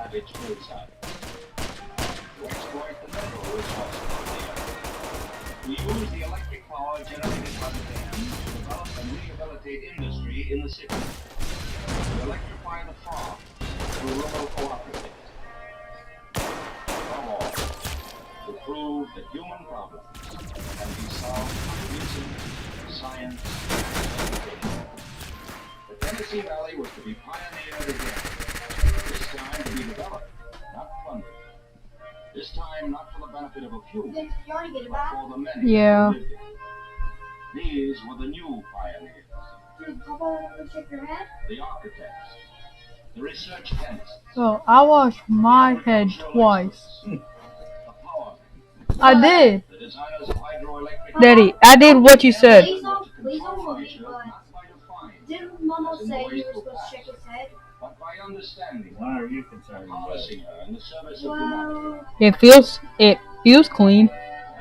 at its roadside. To exploit the mineral resources of the area. We use the electric power generated by the dam to develop and rehabilitate industry in the city. To electrify the farm through rural cooperatives. Above all, to prove that human problems can be solved by reason, science, and education. The Tennessee Valley was to be pioneered again. This time to be developed, not plundered. This time not for the benefit of a few, but for the many Yeah. who lived it. These were the new pioneers. The architects. The research chemists. So I washed my head twice. The power I did. the designers of hydroelectric Daddy, I did what you said. were to control nature not by defying, Didn't Mama as in say the you were wasteful supposed to check past, his head? but by understanding Why her, are you concerned about harnessing it? her in the service of humanity. Well, It feels clean.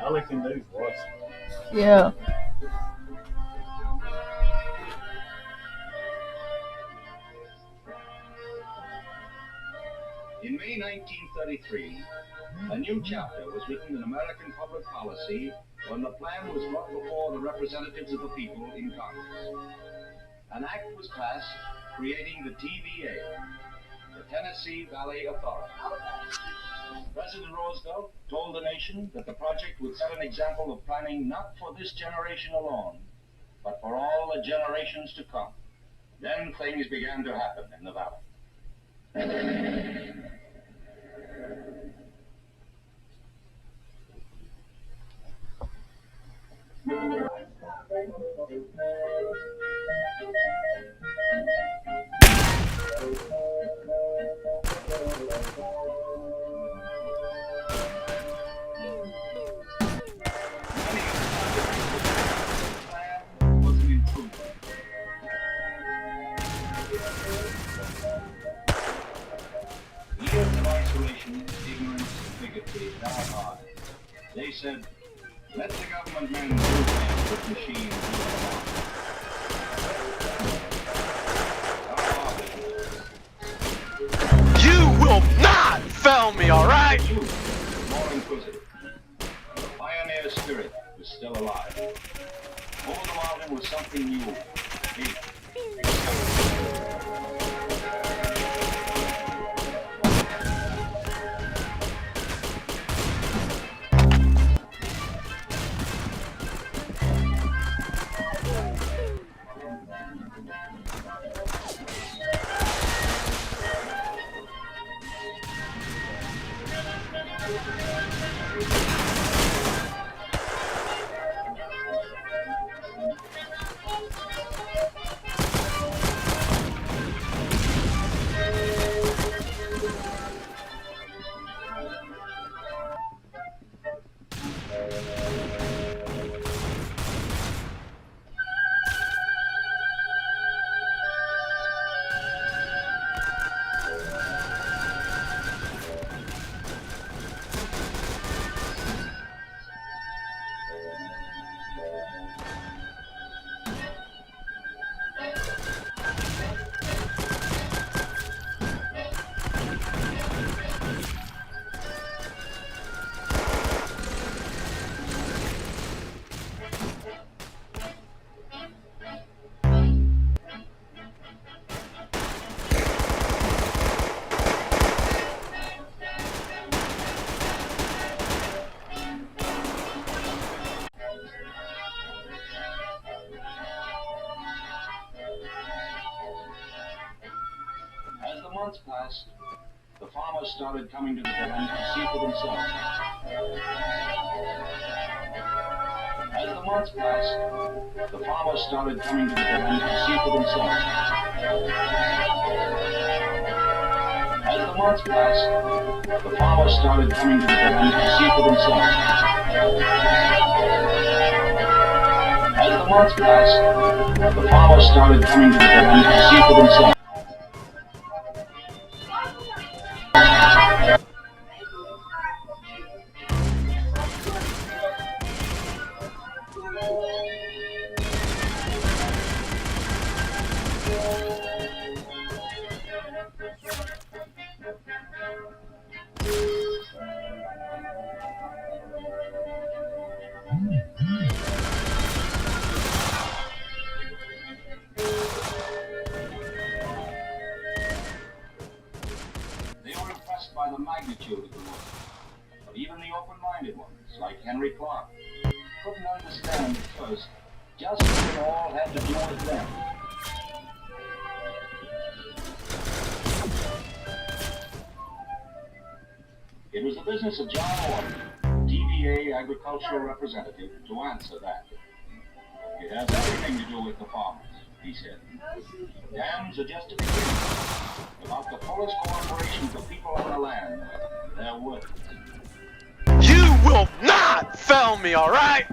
All they can do is watch. Yeah. In May 1933, a new chapter was written in American public policy when the plan was brought before the representatives of the people in Congress. An act was passed creating the TVA, the Tennessee Valley Authority. President Roosevelt told the nation that the project would set an example of planning not for this generation alone, but for all the generations to come. Then things began to happen in the valley. Plan was an improvement. Years of isolation, ignorance, bigotry, died hard. They said, let the government men do things with machines do it alone. You will not fail me, alright? The youth was more inquisitive. The pioneer spirit was still alive. Over the mountain was something new, big, exciting. As the months passed, the farmers started coming to the dam to see for themselves. As the months passed, the farmers started coming to the dam to see for themselves. As the months passed, the farmers started coming to the dam to see for themselves. As the months passed, the farmers started coming to the dam to see for themselves. magnitude of the work. But even the open-minded ones, like Henry Clark, couldn't understand at first just what it all had to do with them. It was the business of John Warden, TVA agricultural representative, to answer that. It has everything to do with the farmers, he said. Dams are just a beginning. Without the fullest cooperation of the people on the land, they're worthless. You will not fail me, alright?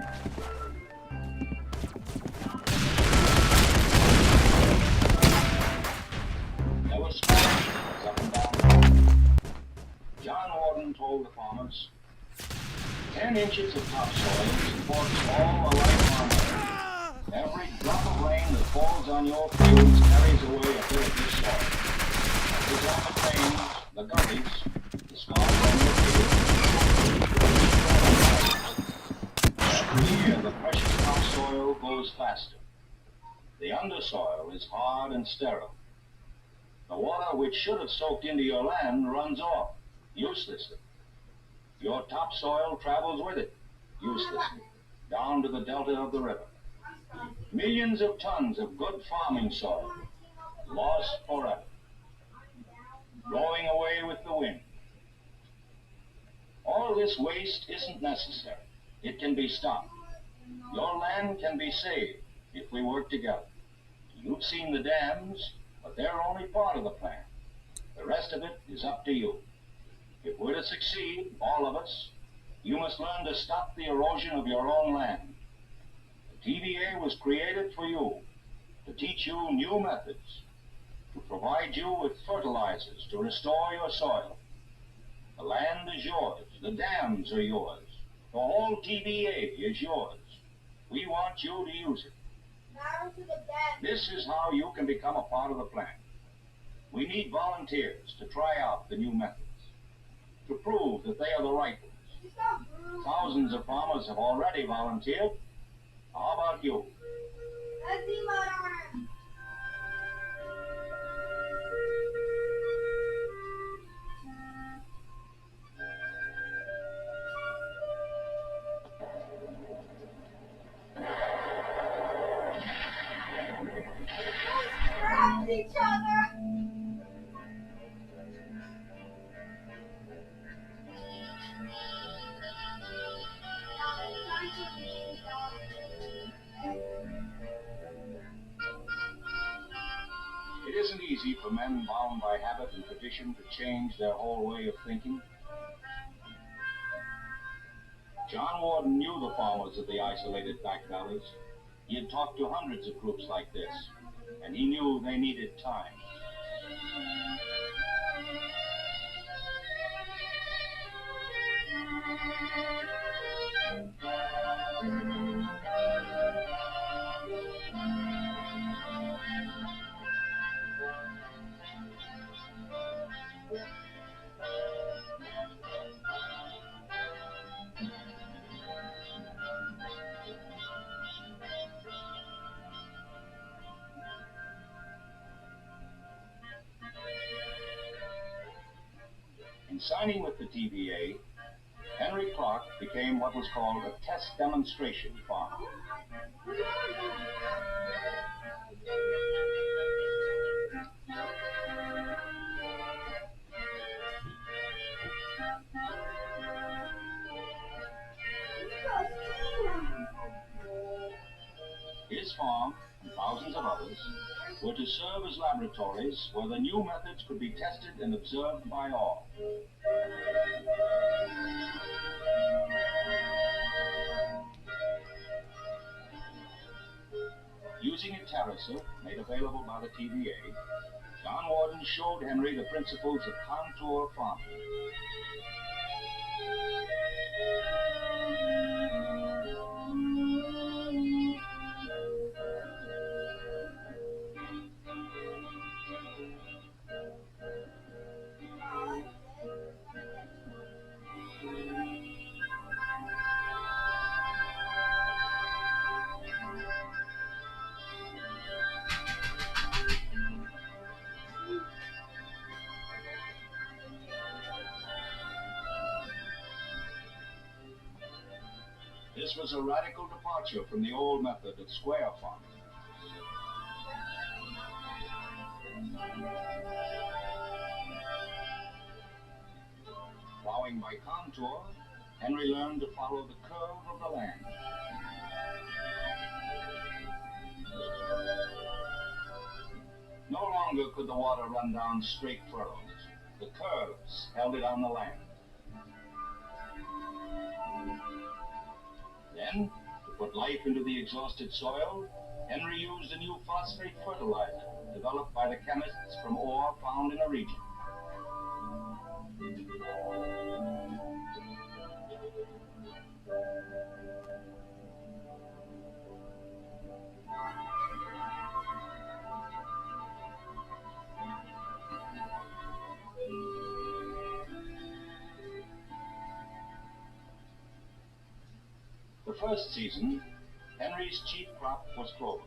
There were skirmishes up and down the line. John Warden told the farmers, 10 inches of topsoil supports all the life on earth. Every drop of rain that falls on your fields carries away a bit of your soil. The rapid rains, the gullies, the scars on your fields. Here, the precious topsoil goes faster. The undersoil is hard and sterile. The water which should have soaked into your land runs off, uselessly. Your topsoil travels with it, uselessly, down to the delta of the river. Millions of tons of good farming soil, lost forever, blowing away with the wind. All this waste isn't necessary. It can be stopped. Your land can be saved if we work together. You've seen the dams, but they're only part of the plan. The rest of it is up to you. If we're to succeed, all of us, you must learn to stop the erosion of your own land. The TVA was created for you, to teach you new methods, to provide you with fertilizers to restore your soil. The land is yours. The dams are yours. The whole TVA is yours. We want you to use it. This is how you can become a part of the plan. We need volunteers to try out the new methods, to prove that they are the right ones. Thousands of farmers have already volunteered. How about you? Each other. It isn't easy for men bound by habit and tradition to change their whole way of thinking. John Warden knew the farmers of the isolated back valleys. He had talked to hundreds of groups like this, and he knew they needed time. In signing with the TVA, Henry Clark became what was called a test demonstration farmer. His farm, and thousands of others, were to serve as laboratories where the new methods could be tested and observed by all. Using a terracer made available by the TVA, John Warden showed Henry the principles of contour farming. This was a radical departure from the old method of square farming. Plowing by contour, Henry learned to follow the curve of the land. No longer could the water run down straight furrows. The curves held it on the land. Then, to put life into the exhausted soil, Henry used a new phosphate fertilizer developed by the chemists from ore found in the region. The first season, Henry's chief crop was clover.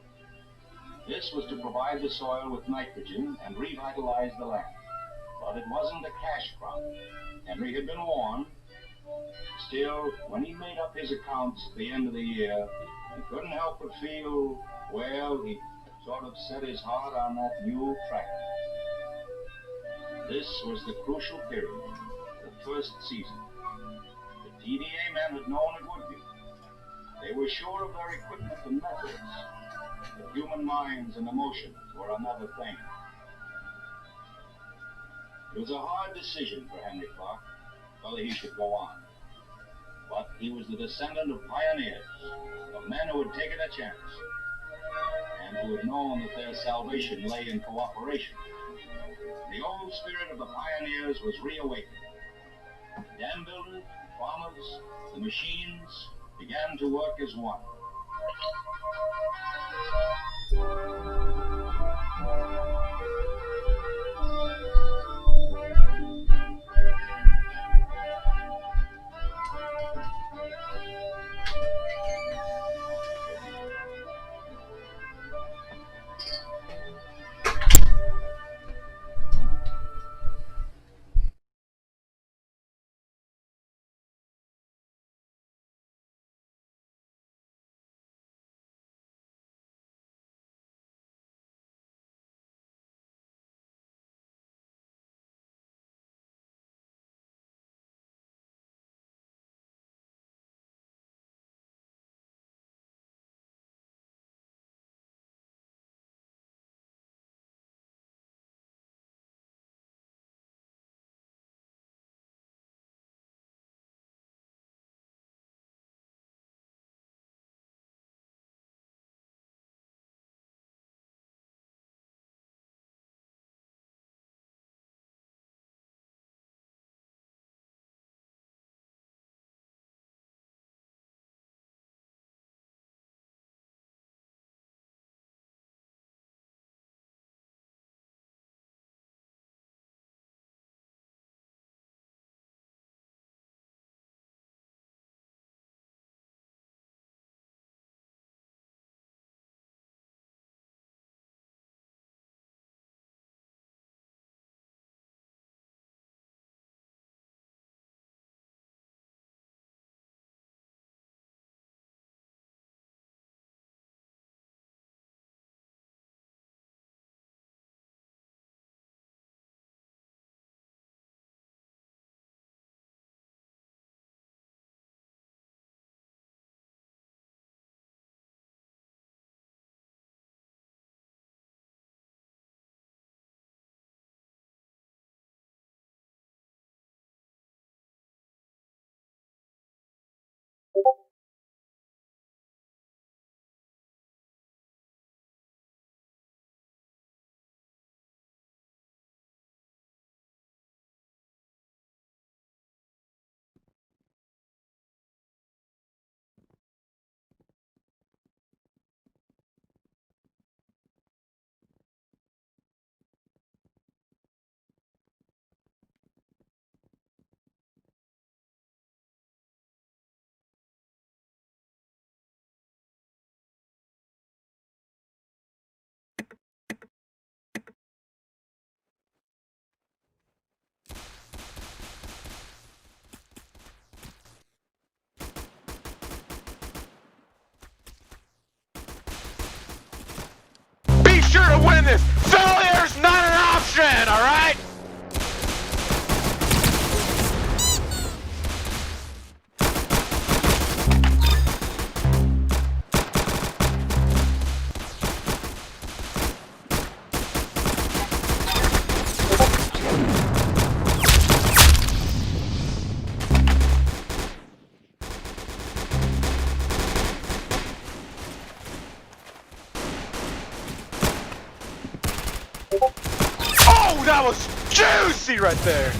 This was to provide the soil with nitrogen and revitalize the land. But it wasn't a cash crop. Henry had been warned. Still, when he made up his accounts at the end of the year, he couldn't help but feel, well, he sort of set his heart on that new tractor. This was the crucial period, the first season. The TVA men had known it would be. They were sure of their equipment and methods, but human minds and emotions were another thing. It was a hard decision for Henry Clark, whether he should go on. But he was the descendant of pioneers, of men who had taken a chance, and who had known that their salvation lay in cooperation. The old spirit of the pioneers was reawakened. Dam builders, farmers, the machines began to work as one. Oh, that was juicy right there.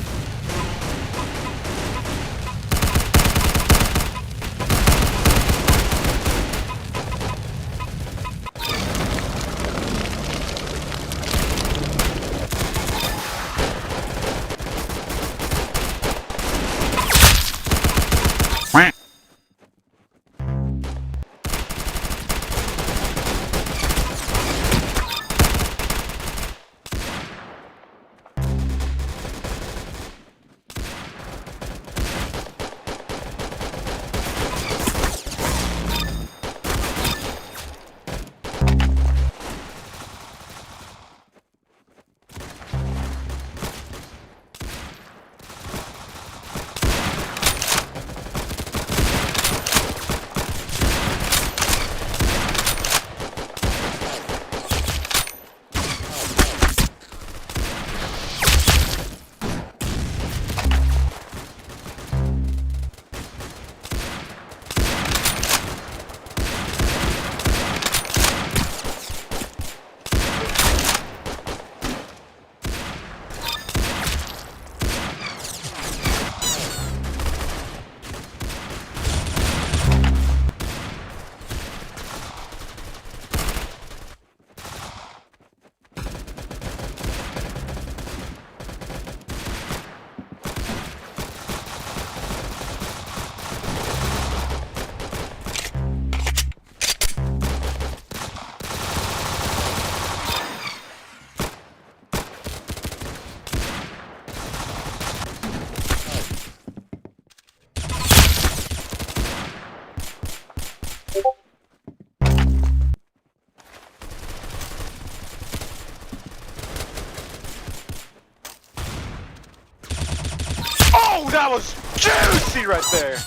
Oh, that was juicy right there.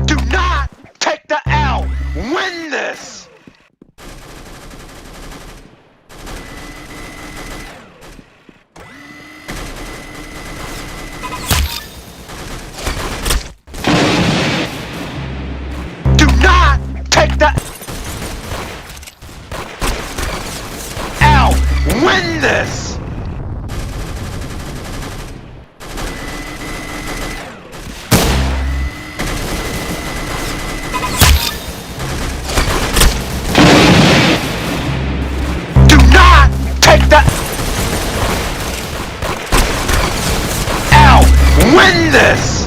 Do not take the L. Win this. Do not take the win this! Do not take that! Ow! Win this!